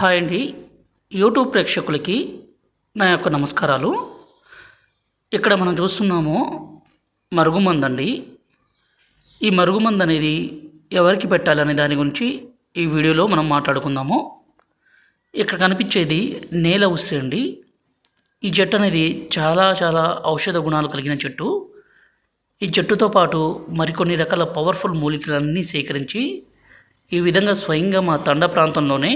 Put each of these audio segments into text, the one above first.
Hi అండి. YouTube ప్రేక్షకులకి నా యొక్క నమస్కారాలు. ఇక్కడ మనం చూస్తున్నాము మరుగుమందండి. ఈ మరుగుమందు అనేది ఎవరికి పెట్టాలనే దాని గురించి ఈ వీడియోలో మనం మాట్లాడుకుందాము. ఇక్కడ కనిపించేది నేల ఉసిరి అండి. ఈ చెట్టు అనేది చాలా చాలా ఔషధ గుణాలు కలిగిన చెట్టు. ఈ చెట్టుతో పాటు మరికొన్ని రకాల పవర్ఫుల్ మూలికలన్నీ సేకరించి ఈ విధంగా స్వయంగా మా తండ ప్రాంతంలోనే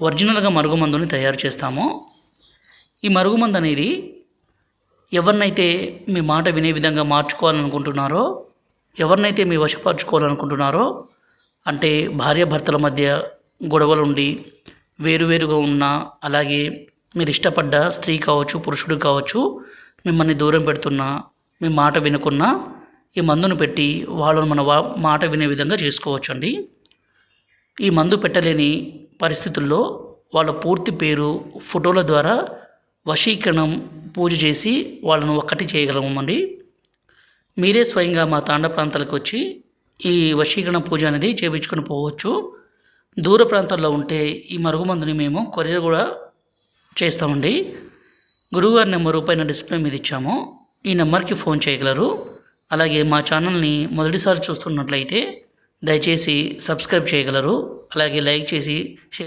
ఒరిజినల్గా మరుగుమందుని తయారు చేస్తాము. ఈ మరుగుమందు అనేది ఎవరినైతే మీ మాట వినే విధంగా మార్చుకోవాలనుకుంటున్నారో, ఎవరినైతే మీ వశపరచుకోవాలనుకుంటున్నారో, అంటే భార్యాభర్తల మధ్య గొడవలుండి వేరువేరుగా ఉన్నా, అలాగే మీరు ఇష్టపడ్డ స్త్రీ కావచ్చు, పురుషుడు కావచ్చు, మిమ్మల్ని దూరం పెడుతున్నా, మీ మాట వినకున్నా ఈ మందును పెట్టి వాళ్ళను మన మాట వినే విధంగా చేసుకోవచ్చండి. ఈ మందు పెట్టలేని పరిస్థితుల్లో వాళ్ళ పూర్తి పేరు ఫోటోల ద్వారా వశీకరణం పూజ చేసి వాళ్ళను ఒక్కటి చేయగలమండి. మీరే స్వయంగా మా తాండ ప్రాంతాలకు వచ్చి ఈ వశీకరణ పూజ అనేది చేయించుకొని పోవచ్చు. దూర ప్రాంతాల్లో ఉంటే ఈ మరుగుమందుని మేము కొరియర్ కూడా చేస్తామండి. గురువుగారి నెంబరు పైన డిస్ప్లే మీద ఇచ్చాము. ఈ నెంబర్కి ఫోన్ చేయగలరు. అలాగే మా ఛానల్ని మొదటిసారి చూస్తున్నట్లయితే దయచేసి సబ్స్క్రైబ్ చేయగలరు. అలాగే లైక్ చేసి